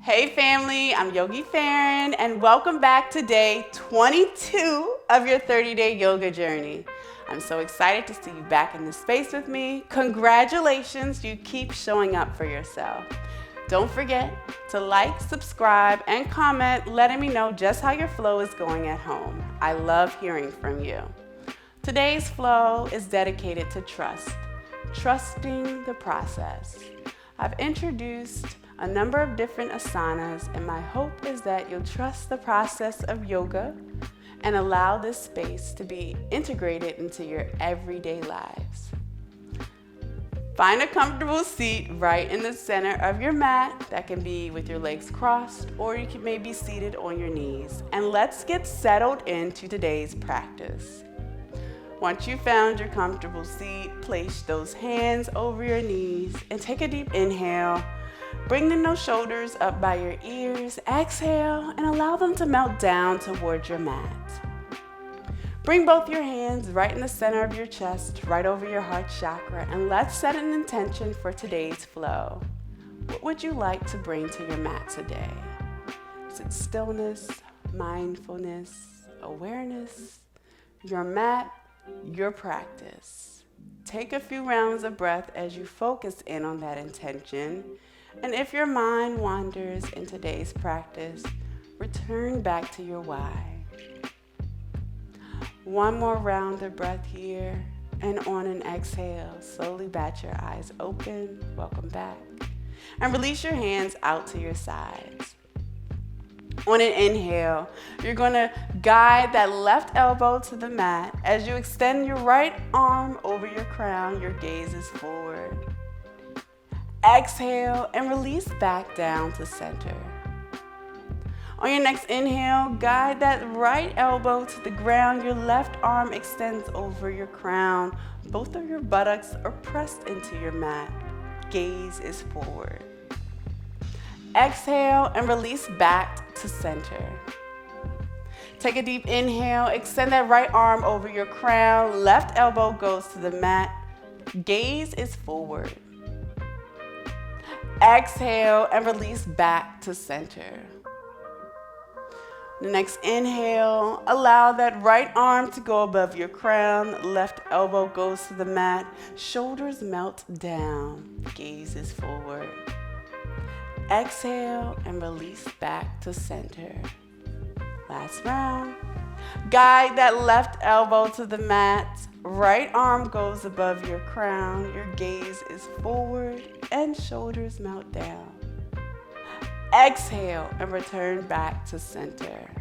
Hey family, I'm Yogi Farron and welcome back to day 22 of your 30-day yoga journey. I'm so excited to see you back in this space with me. Congratulations, you keep showing up for yourself. Don't forget to like, subscribe, and comment, letting me know just how your flow is going at home. I love hearing from you. Today's flow is dedicated to trust, trusting the process. I've introduced a number of different asanas, and my hope is that you'll trust the process of yoga and allow this space to be integrated into your everyday lives. Find a comfortable seat right in the center of your mat. That can be with your legs crossed, or you can maybe seated on your knees. And let's get settled into today's practice. Once you've found your comfortable seat, place those hands over your knees and take a deep inhale. Bring the shoulders up by your ears. Exhale and allow them to melt down towards your mat. Bring both your hands right in the center of your chest, right over your heart chakra, and let's set an intention for today's flow. What would you like to bring to your mat today? Is it stillness, mindfulness, awareness? Your mat, your practice. Take a few rounds of breath as you focus in on that intention. And if your mind wanders in today's practice, return back to your why. One more round of breath here, and on an exhale, slowly bat your eyes open. Welcome back. And release your hands out to your sides. On an inhale, you're going to guide that left elbow to the mat. As you extend your right arm over your crown, your gaze is forward. Exhale and release back down to center. On your next inhale, guide that right elbow to the ground. Your left arm extends over your crown. Both of your buttocks are pressed into your mat. Gaze is forward. Exhale and release back to center. Take a deep inhale. Extend that right arm over your crown. Left elbow goes to the mat. Gaze is forward. Exhale and release back to center. The next inhale, allow that right arm to go above your crown. Left elbow goes to the mat. Shoulders melt down. Gaze is forward. Exhale and release back to center. Last round. Guide that left elbow to the mat. Right arm goes above your crown. Your gaze is forward and shoulders melt down. Exhale and return back to center.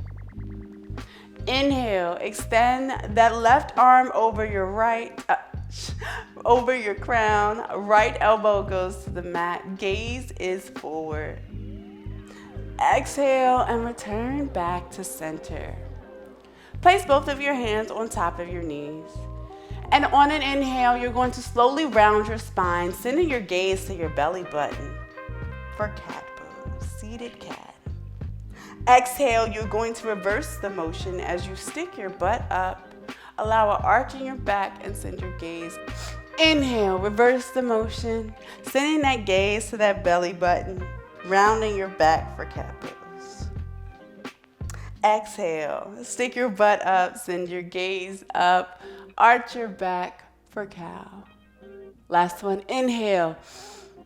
Inhale, extend that left arm over your over your crown. Right elbow goes to the mat. Gaze is forward. Exhale and return back to center. Place both of your hands on top of your knees. And on an inhale, you're going to slowly round your spine, sending your gaze to your belly button for cat pose, seated cat. Exhale, you're going to reverse the motion as you stick your butt up. Allow an arch in your back and send your gaze. Inhale, reverse the motion, sending that gaze to that belly button, rounding your back for cat pose. Exhale, stick your butt up, send your gaze up, arch your back for cow. Last one, inhale,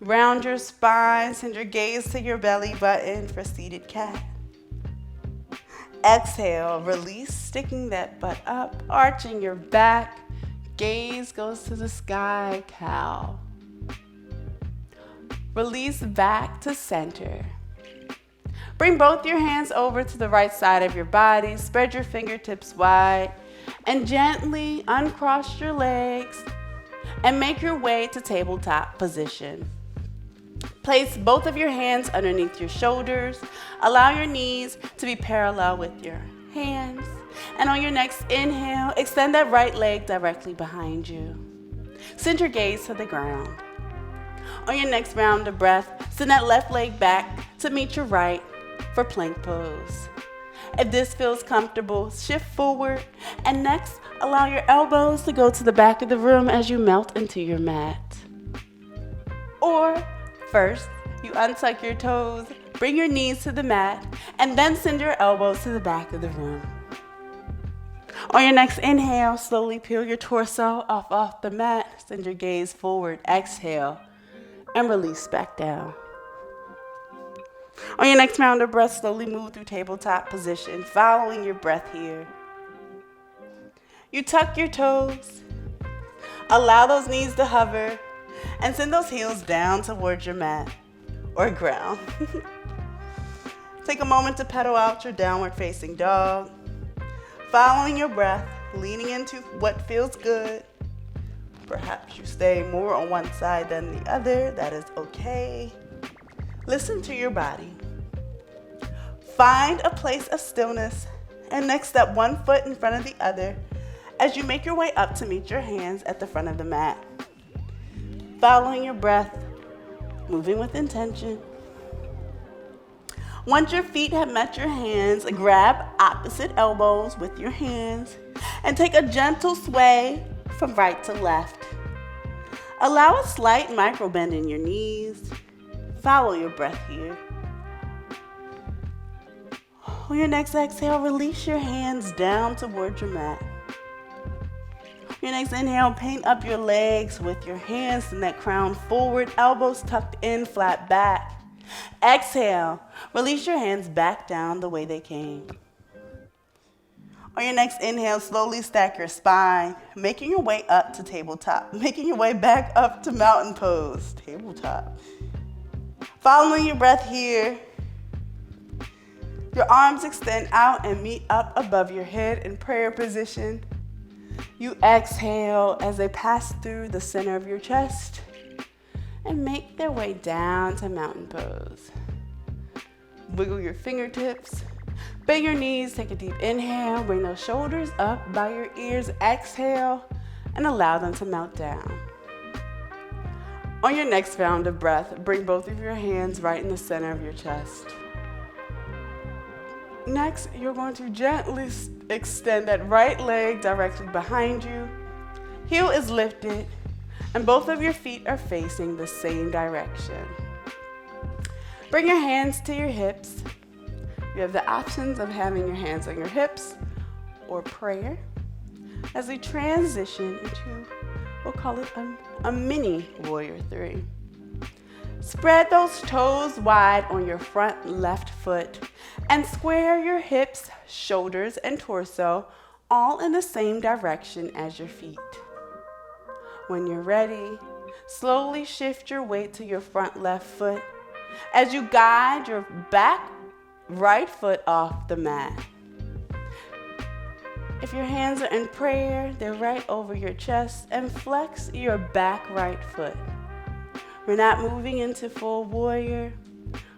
round your spine, send your gaze to your belly button for seated cat. Exhale, release, sticking that butt up, arching your back, gaze goes to the sky, cow. Release back to center. Bring both your hands over to the right side of your body, spread your fingertips wide, and gently uncross your legs and make your way to tabletop position. Place both of your hands underneath your shoulders. Allow your knees to be parallel with your hands. And on your next inhale, extend that right leg directly behind you. Send your gaze to the ground. On your next round of breath, send that left leg back to meet your right for plank pose. If this feels comfortable, shift forward, and next, allow your elbows to go to the back of the room as you melt into your mat. Or first, you untuck your toes, Bring your knees to the mat and then send your elbows to the back of the room. On your next inhale, slowly peel your torso off the mat. Send your gaze forward. Exhale and release back down. On your next round of breath, slowly move through tabletop position, following your breath here. You tuck your toes, allow those knees to hover, and send those heels down towards your mat or ground. Take a moment to pedal out your downward facing dog, following your breath, leaning into what feels good. Perhaps you stay more on one side than the other. That is okay. Listen to your body. Find a place of stillness and next step one foot in front of the other as you make your way up to meet your hands at the front of the mat. Following your breath, moving with intention. Once your feet have met your hands, grab opposite elbows with your hands and take a gentle sway from right to left. Allow a slight micro bend in your knees. Follow your breath here. On your next exhale, release your hands down towards your mat. On your next inhale, paint up your legs with your hands, neck crown forward, elbows tucked in, flat back. Exhale, release your hands back down the way they came. On your next inhale, slowly stack your spine, making your way up to tabletop, making your way back up to mountain pose, tabletop. Following your breath here, your arms extend out and meet up above your head in prayer position. You exhale as they pass through the center of your chest and make their way down to mountain pose. Wiggle your fingertips, bend your knees, take a deep inhale, bring those shoulders up by your ears, exhale, and allow them to melt down. On your next round of breath, bring both of your hands right in the center of your chest. Next, you're going to gently extend that right leg directly behind you. Heel is lifted, and both of your feet are facing the same direction. Bring your hands to your hips. You have the options of having your hands on your hips or prayer as we transition into, we'll call it a mini warrior three. Spread those toes wide on your front left foot and square your hips, shoulders, and torso all in the same direction as your feet. When you're ready, slowly shift your weight to your front left foot as you guide your back right foot off the mat. If your hands are in prayer, they're right over your chest, and flex your back right foot. We're not moving into full warrior.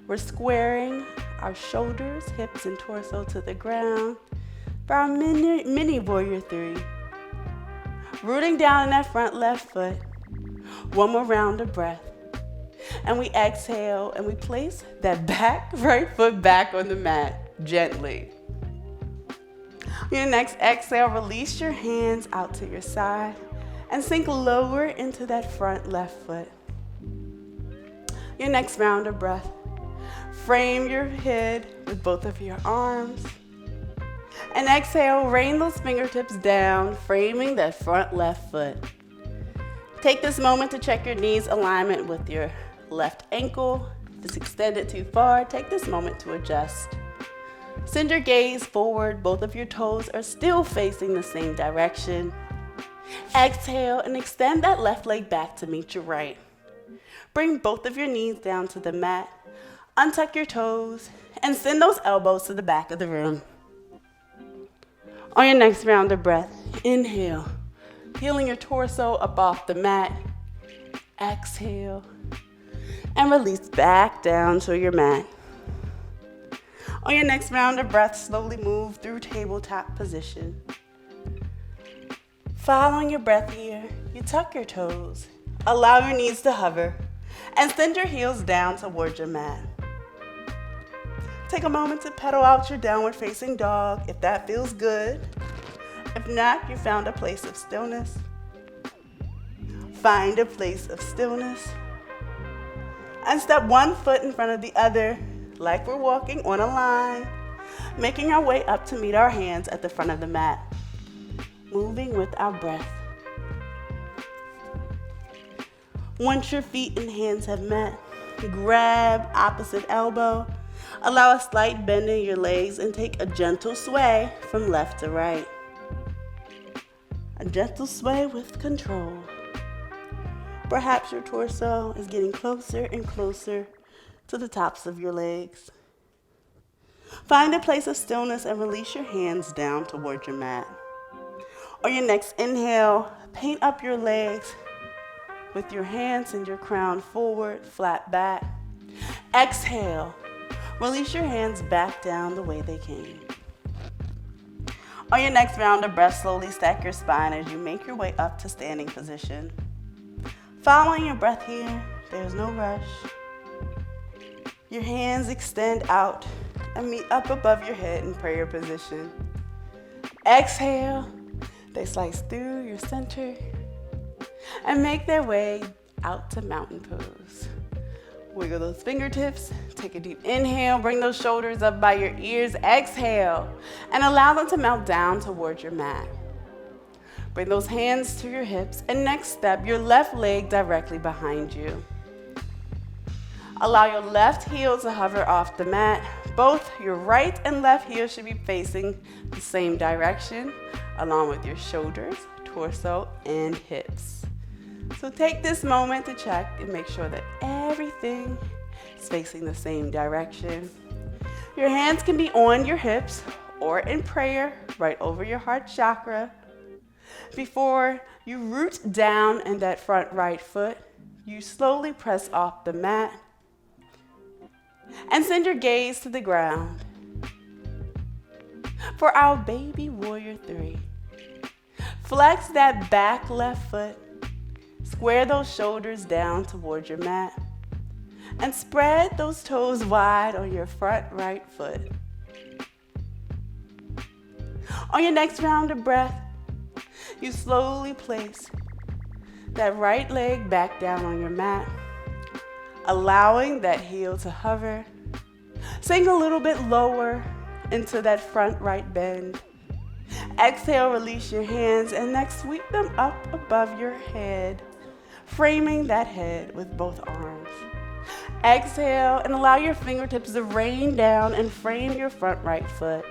We're squaring our shoulders, hips, and torso to the ground for our mini warrior three. Rooting down in that front left foot. One more round of breath. And we exhale and we place that back right foot back on the mat gently. Your next exhale, release your hands out to your side and sink lower into that front left foot. Your next round of breath. Frame your head with both of your arms. And exhale, rain those fingertips down, framing that front left foot. Take this moment to check your knees alignment with your left ankle. If it's extended too far, take this moment to adjust. Send your gaze forward. Both of your toes are still facing the same direction. Exhale and extend that left leg back to meet your right. Bring both of your knees down to the mat. Untuck your toes and send those elbows to the back of the room. On your next round of breath, inhale, peeling your torso up off the mat. Exhale and release back down to your mat. On your next round of breath, slowly move through tabletop position. Following your breath here, you tuck your toes, allow your knees to hover, and send your heels down towards your mat. Take a moment to pedal out your downward facing dog if that feels good. If not, you found a place of stillness. Find a place of stillness. And step one foot in front of the other, like we're walking on a line, making our way up to meet our hands at the front of the mat, moving with our breath. Once your feet and hands have met, grab opposite elbow, allow a slight bend in your legs, and take a gentle sway from left to right. A gentle sway with control. Perhaps your torso is getting closer and closer to the tops of your legs. Find a place of stillness and release your hands down toward your mat. On your next inhale, paint up your legs with your hands and your crown forward, flat back. Exhale, release your hands back down the way they came. On your next round of breath, slowly stack your spine as you make your way up to standing position. Following your breath here, there's no rush. Your hands extend out and meet up above your head in prayer position. Exhale, they slice through your center and make their way out to mountain pose. Wiggle those fingertips, take a deep inhale, bring those shoulders up by your ears, exhale, and allow them to melt down towards your mat. Bring those hands to your hips, and next step, your left leg directly behind you. Allow your left heel to hover off the mat. Both your right and left heel should be facing the same direction, along with your shoulders, torso, and hips. So take this moment to check and make sure that everything is facing the same direction. Your hands can be on your hips or in prayer right over your heart chakra. Before you root down in that front right foot, you slowly press off the mat and send your gaze to the ground. For our baby warrior 3, flex that back left foot, square those shoulders down towards your mat, and spread those toes wide on your front right foot. On your next round of breath, you slowly place that right leg back down on your mat, allowing that heel to hover. Sink a little bit lower into that front right bend. Exhale, release your hands, and next sweep them up above your head, framing that head with both arms. Exhale and allow your fingertips to rain down and frame your front right foot.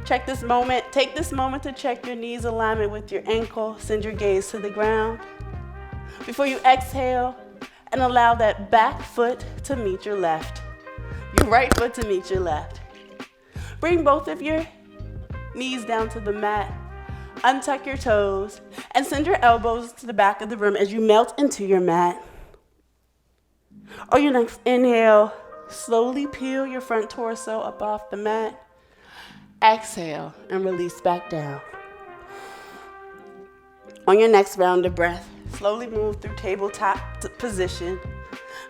Take this moment to check your knees alignment with your ankle. Send your gaze to the ground. Before you exhale, and allow that back foot to meet your left. Your right foot to meet your left. Bring both of your knees down to the mat. Untuck your toes and send your elbows to the back of the room as you melt into your mat. On your next inhale, slowly peel your front torso up off the mat. Exhale and release back down. On your next round of breath, slowly move through tabletop position.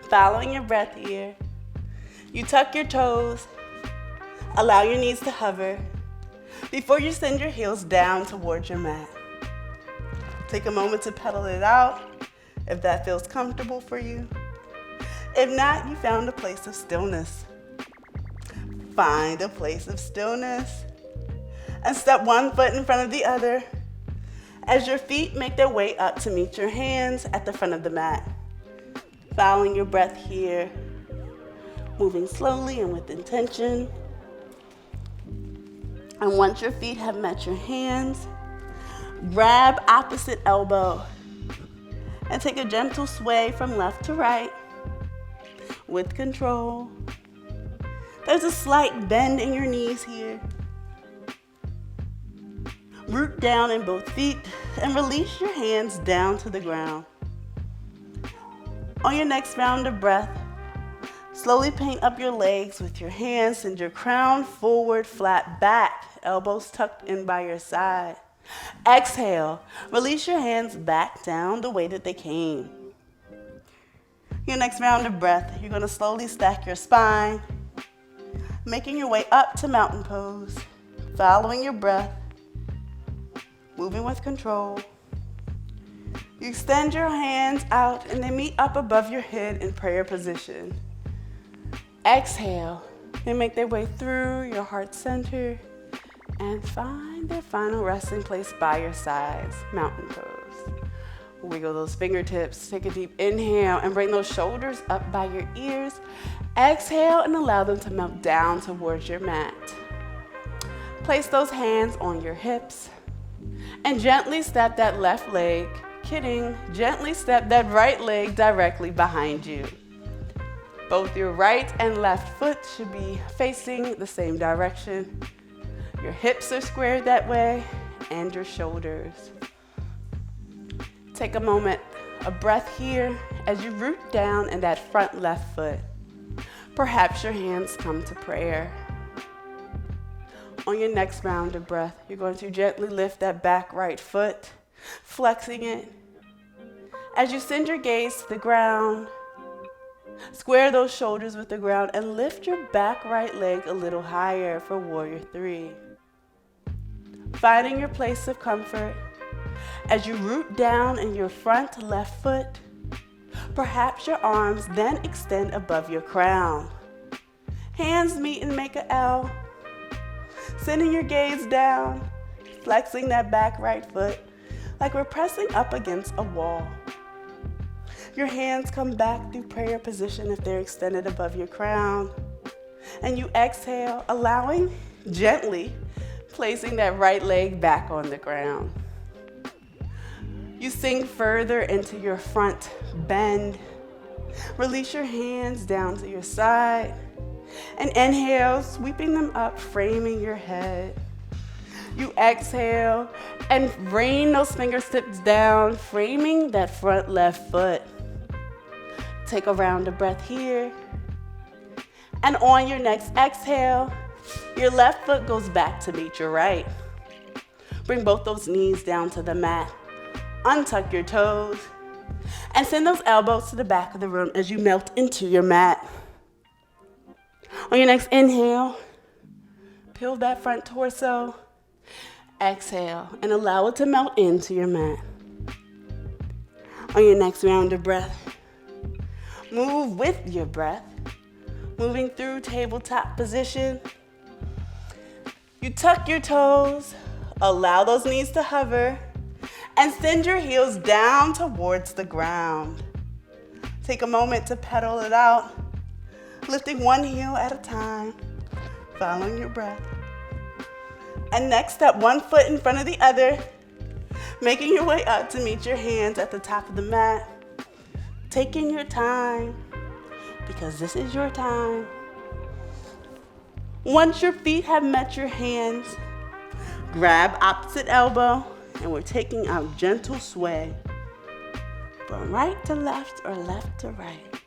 Following your breath here, you tuck your toes, allow your knees to hover before you send your heels down towards your mat. Take a moment to pedal it out if that feels comfortable for you. If not, you found a place of stillness. Find a place of stillness and step one foot in front of the other as your feet make their way up to meet your hands at the front of the mat. Following your breath here, moving slowly and with intention. And once your feet have met your hands, grab opposite elbow and take a gentle sway from left to right with control. There's a slight bend in your knees here. Root down in both feet and release your hands down to the ground. On your next round of breath, slowly paint up your legs with your hands. Send your crown forward, flat back, elbows tucked in by your side. Exhale, release your hands back down the way that they came. Your next round of breath, you're going to slowly stack your spine, making your way up to mountain pose, following your breath, moving with control. You extend your hands out and they meet up above your head in prayer position. Exhale. They make their way through your heart center and find their final resting place by your sides, mountain pose. Wiggle those fingertips, take a deep inhale and bring those shoulders up by your ears. Exhale and allow them to melt down towards your mat. Place those hands on your hips and gently step that left leg, gently step that right leg directly behind you. Both your right and left foot should be facing the same direction. Your hips are squared that way and your shoulders. Take a moment, a breath here as you root down in that front left foot. Perhaps your hands come to prayer. On your next round of breath, you're going to gently lift that back right foot, flexing it. As you send your gaze to the ground, square those shoulders with the ground and lift your back right leg a little higher for Warrior 3. Finding your place of comfort, as you root down in your front left foot, perhaps your arms then extend above your crown. Hands meet and make an L. Sending your gaze down, flexing that back right foot like we're pressing up against a wall. Your hands come back through prayer position if they're extended above your crown. And you exhale, allowing, gently, placing that right leg back on the ground. You sink further into your front bend. Release your hands down to your side. And inhale, sweeping them up, framing your head. You exhale and rain those fingertips down, framing that front left foot. Take a round of breath here. And on your next exhale, your left foot goes back to meet your right. Bring both those knees down to the mat. Untuck your toes and send those elbows to the back of the room as you melt into your mat. On your next inhale, peel that front torso. Exhale and allow it to melt into your mat. On your next round of breath, move with your breath, moving through tabletop position. You tuck your toes, allow those knees to hover, and send your heels down towards the ground. Take a moment to pedal it out, lifting one heel at a time, following your breath. And next, step one foot in front of the other, making your way up to meet your hands at the top of the mat. Taking your time, because this is your time. Once your feet have met your hands, grab opposite elbow, and we're taking our gentle sway from right to left or left to right.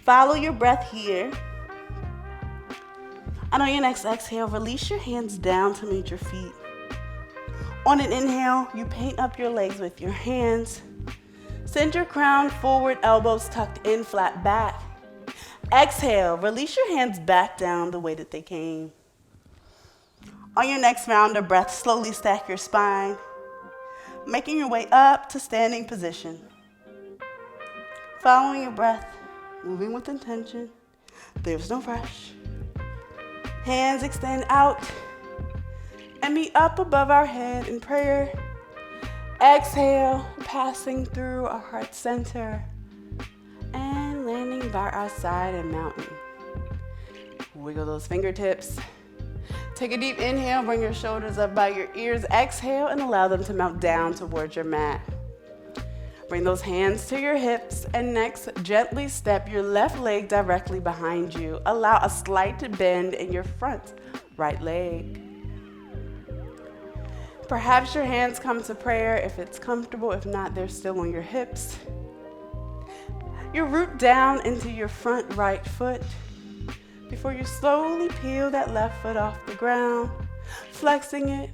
Follow your breath here. And on your next exhale, release your hands down to meet your feet. On an inhale, you paint up your legs with your hands. Send your crown forward, elbows tucked in, flat back. Exhale, release your hands back down the way that they came. On your next round of breath, slowly stack your spine, making your way up to standing position. Following your breath, moving with intention. There's no rush. Hands extend out and meet up above our head in prayer. Exhale, passing through our heart center and landing by our side in mountain. Wiggle those fingertips. Take a deep inhale, bring your shoulders up by your ears. Exhale and allow them to melt down towards your mat. Bring those hands to your hips and next, gently step your left leg directly behind you. Allow a slight bend in your front right leg. Perhaps your hands come to prayer if it's comfortable. If not, they're still on your hips. You root down into your front right foot before you slowly peel that left foot off the ground, flexing it,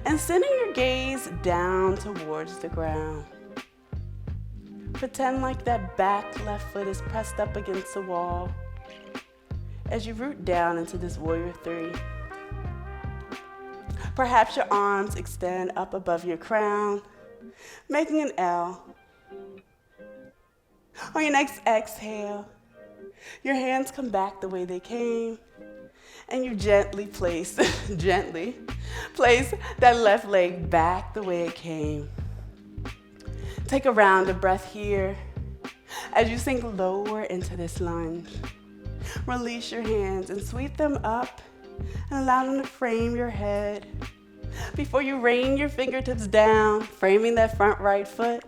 and sending your gaze down towards the ground. Pretend like that back left foot is pressed up against the wall as you root down into this Warrior 3. Perhaps your arms extend up above your crown, making an L. On your next exhale, Your hands come back the way they came, and you gently place that left leg back the way it came. Take a round of breath here as you sink lower into this lunge. Release your hands and sweep them up and allow them to frame your head. Before you rain your fingertips down, framing that front right foot.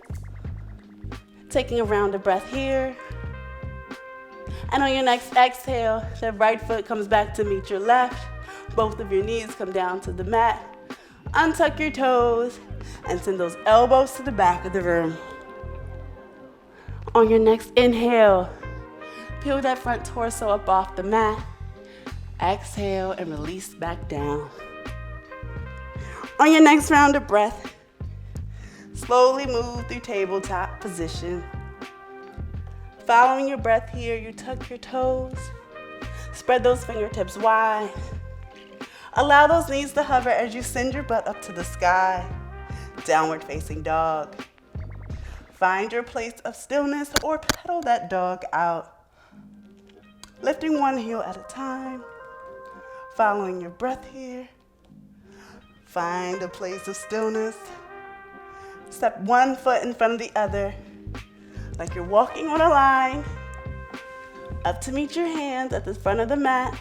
Taking a round of breath here. And on your next exhale, that right foot comes back to meet your left. Both of your knees come down to the mat. Untuck your toes and send those elbows to the back of the room. On your next inhale, peel that front torso up off the mat. Exhale and release back down. On your next round of breath, slowly move through tabletop position. Following your breath here, you tuck your toes, spread those fingertips wide. Allow those knees to hover as you send your butt up to the sky. Downward facing dog. Find your place of stillness or pedal that dog out. Lifting one heel at a time. Following your breath here. Find a place of stillness. Step one foot in front of the other, like you're walking on a line. Up to meet your hands at the front of the mat.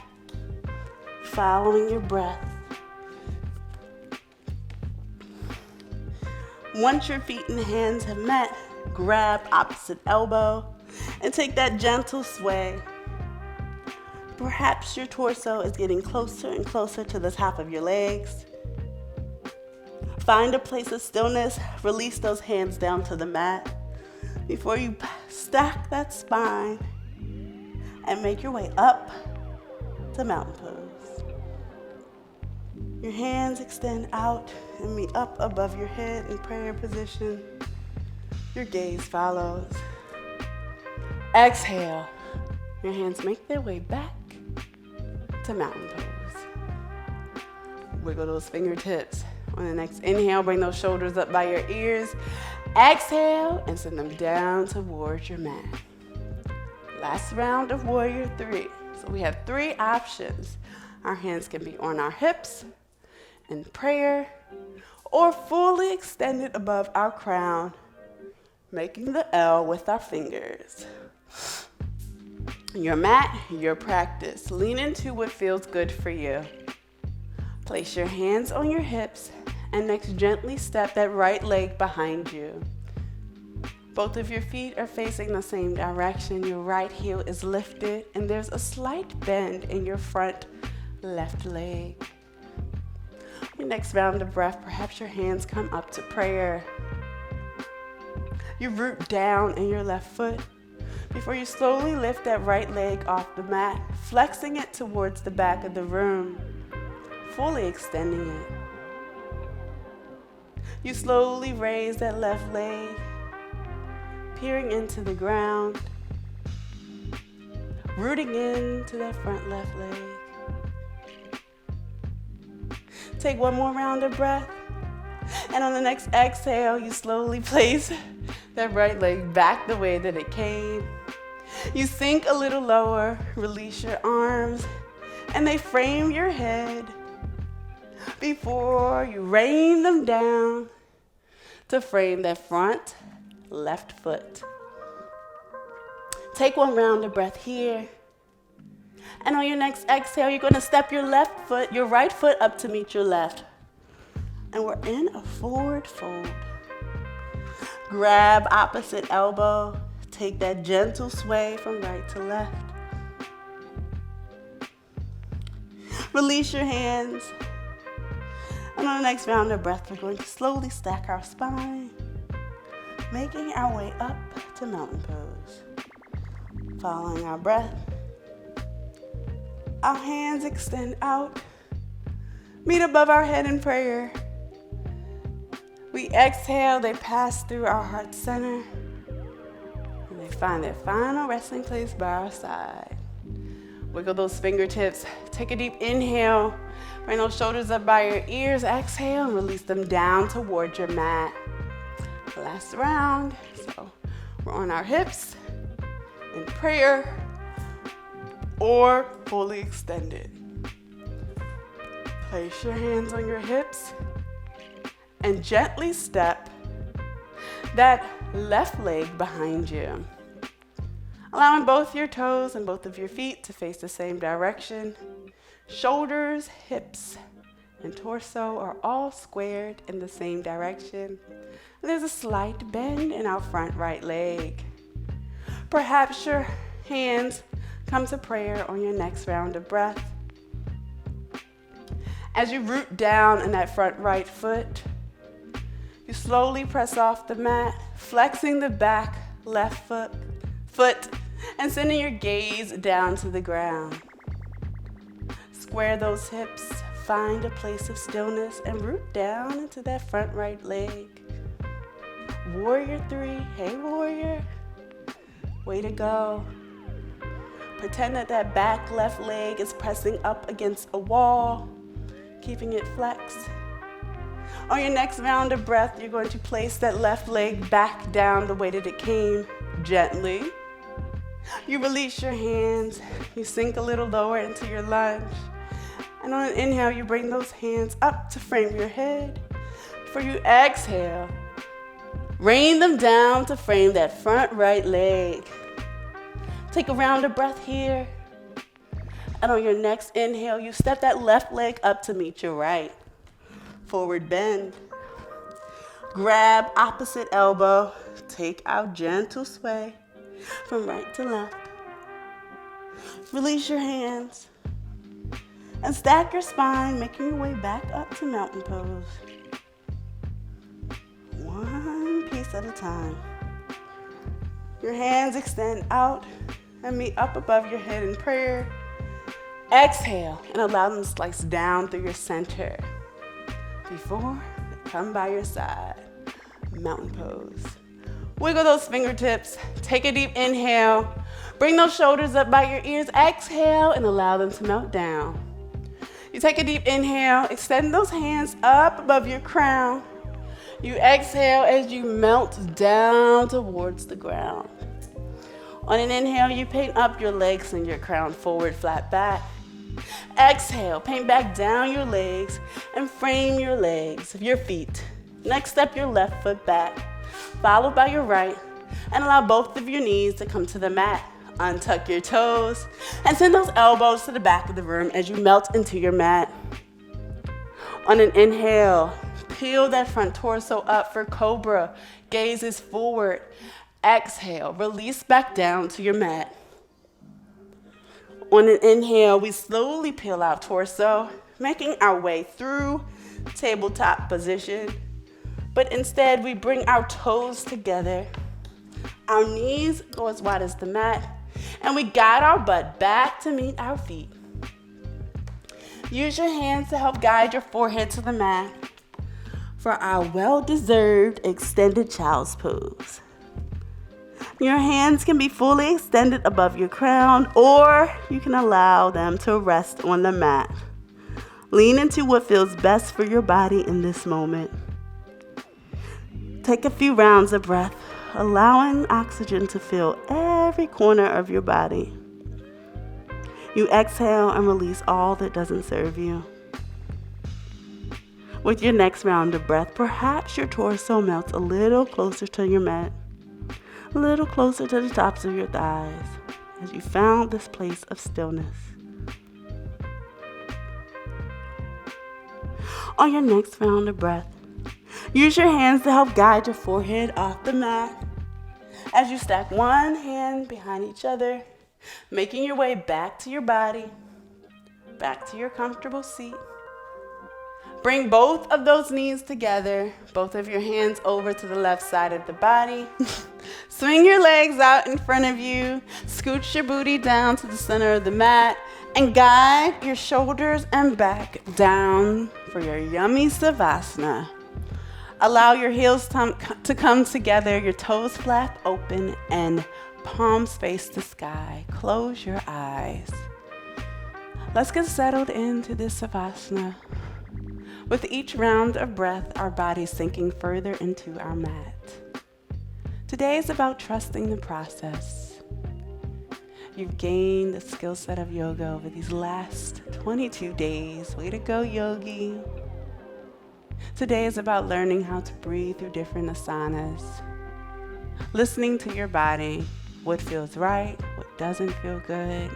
Following your breath. Once your feet and hands have met, grab opposite elbow and take that gentle sway. Perhaps your torso is getting closer and closer to the top of your legs. Find a place of stillness, release those hands down to the mat before you stack that spine and make your way up to mountain pose. Your hands extend out and meet up above your head in prayer position. Your gaze follows. Exhale. Your hands make their way back to mountain pose. Wiggle those fingertips. On the next inhale, bring those shoulders up by your ears. Exhale and send them down towards your mat. Last round of warrior 3. So we have 3 options. Our hands can be on our hips in prayer or fully extended above our crown, making the L with our fingers. Your mat, your practice. Lean into what feels good for you. Place your hands on your hips and next gently step that right leg behind you. Both of your feet are facing the same direction. Your right heel is lifted and there's a slight bend in your front left leg. Your next round of breath, perhaps your hands come up to prayer. You root down in your left foot before you slowly lift that right leg off the mat, flexing it towards the back of the room, fully extending it. You slowly raise that left leg, peering into the ground, rooting into that front left leg. Take one more round of breath, and on the next exhale, you slowly place that right leg back the way that it came. You sink a little lower, release your arms, and they frame your head before you rain them down to frame that front left foot. Take one round of breath here. And on your next exhale, you're going to step your right foot up to meet your left. And we're in a forward fold. Grab opposite elbow. Take that gentle sway from right to left. Release your hands. And on the next round of breath, we're going to slowly stack our spine, making our way up to mountain pose. Following our breath, our hands extend out, meet above our head in prayer. We exhale, they pass through our heart center, and they find their final resting place by our side. Wiggle those fingertips, take a deep inhale, bring those shoulders up by your ears, exhale, and release them down towards your mat. Last round, so we're on our hips in prayer, or fully extended. Place your hands on your hips and gently step that left leg behind you. Allowing both your toes and both of your feet to face the same direction. Shoulders, hips, and torso are all squared in the same direction. And there's a slight bend in our front right leg. Perhaps your hands come to prayer on your next round of breath. As you root down in that front right foot, you slowly press off the mat, flexing the back left foot and sending your gaze down to the ground. Square those hips, find a place of stillness, and root down into that front right leg. Warrior 3, hey warrior, way to go. Pretend that back left leg is pressing up against a wall, keeping it flexed. On your next round of breath, you're going to place that left leg back down the way that it came, gently. You release your hands, you sink a little lower into your lunge. And on an inhale, you bring those hands up to frame your head. Before you exhale, rain them down to frame that front right leg. Take a round of breath here. And on your next inhale, you step that left leg up to meet your right. Forward bend. Grab opposite elbow. Take out gentle sway from right to left. Release your hands. And stack your spine, making your way back up to mountain pose. One piece at a time. Your hands extend out and meet up above your head in prayer. Exhale and allow them to slice down through your center before they come by your side. Mountain pose. Wiggle those fingertips. Take a deep inhale. Bring those shoulders up by your ears. Exhale and allow them to melt down. You take a deep inhale. Extend those hands up above your crown. You exhale as you melt down towards the ground. On an inhale, you paint up your legs and your crown forward, flat back. Exhale, paint back down your legs and frame your legs, your feet. Next, step your left foot back, followed by your right, and allow both of your knees to come to the mat. Untuck your toes and send those elbows to the back of the room as you melt into your mat. On an inhale, peel that front torso up for cobra. Gaze is forward. Exhale, release back down to your mat. On an inhale, we slowly peel our torso, making our way through tabletop position. But instead, we bring our toes together. Our knees go as wide as the mat, and we guide our butt back to meet our feet. Use your hands to help guide your forehead to the mat for our well-deserved extended child's pose. Your hands can be fully extended above your crown, or you can allow them to rest on the mat. Lean into what feels best for your body in this moment. Take a few rounds of breath, allowing oxygen to fill every corner of your body. You exhale and release all that doesn't serve you. With your next round of breath, perhaps your torso melts a little closer to your mat, a little closer to the tops of your thighs as you found this place of stillness. On your next round of breath, use your hands to help guide your forehead off the mat as you stack one hand behind each other, making your way back to your body, back to your comfortable seat. Bring both of those knees together, both of your hands over to the left side of the body. Swing your legs out in front of you, scooch your booty down to the center of the mat, and guide your shoulders and back down for your yummy Savasana. Allow your heels to come together, your toes flap open, and palms face the sky. Close your eyes. Let's get settled into this Savasana. With each round of breath, our bodies sinking further into our mat. Today is about trusting the process. You've gained the skill set of yoga over these last 22 days. Way to go, yogi. Today is about learning how to breathe through different asanas, listening to your body, what feels right, what doesn't feel good,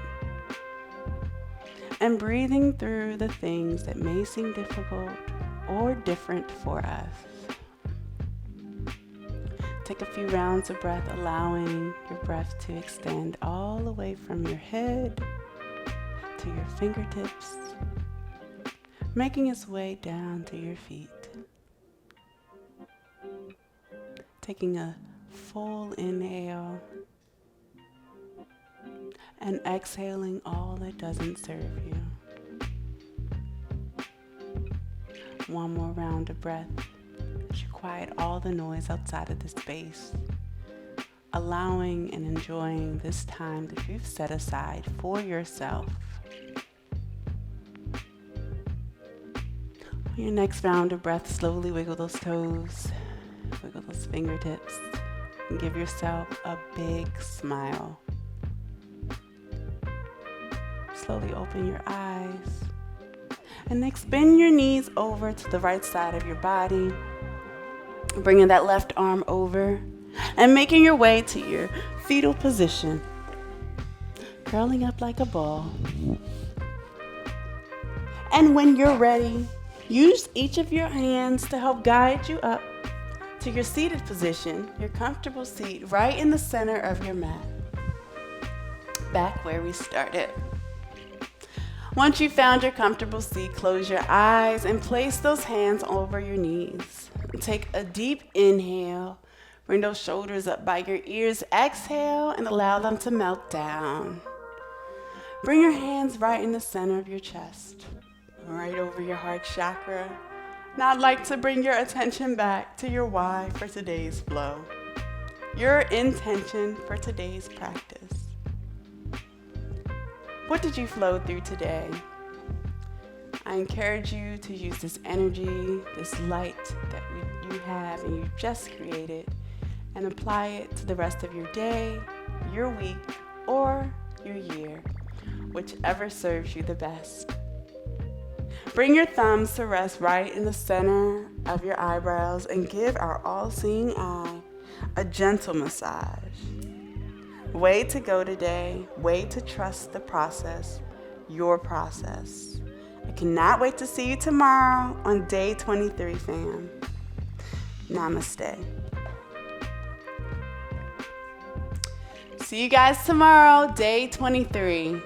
and breathing through the things that may seem difficult or different for us. Take a few rounds of breath, allowing your breath to extend all the way from your head to your fingertips, making its way down to your feet. Taking a full inhale and exhaling all that doesn't serve you. One more round of breath as you quiet all the noise outside of the space, allowing and enjoying this time that you've set aside for yourself. On your next round of breath, slowly wiggle those toes, wiggle those fingertips, and give yourself a big smile. Slowly open your eyes. And next, bend your knees over to the right side of your body, bringing that left arm over and making your way to your fetal position, curling up like a ball. And when you're ready, use each of your hands to help guide you up to your seated position, your comfortable seat right in the center of your mat, back where we started. Once you've found your comfortable seat, close your eyes and place those hands over your knees. Take a deep inhale, bring those shoulders up by your ears, exhale and allow them to melt down. Bring your hands right in the center of your chest, right over your heart chakra. Now I'd like to bring your attention back to your why for today's flow, your intention for today's practice. What did you flow through today? I encourage you to use this energy, this light that you have and you just created, and apply it to the rest of your day, your week, or your year, whichever serves you the best. Bring your thumbs to rest right in the center of your eyebrows and give our all-seeing eye a gentle massage. Way to go today. Way to trust the process, your process. I cannot wait to see you tomorrow on day 23, fam. Namaste. See you guys tomorrow, day 23.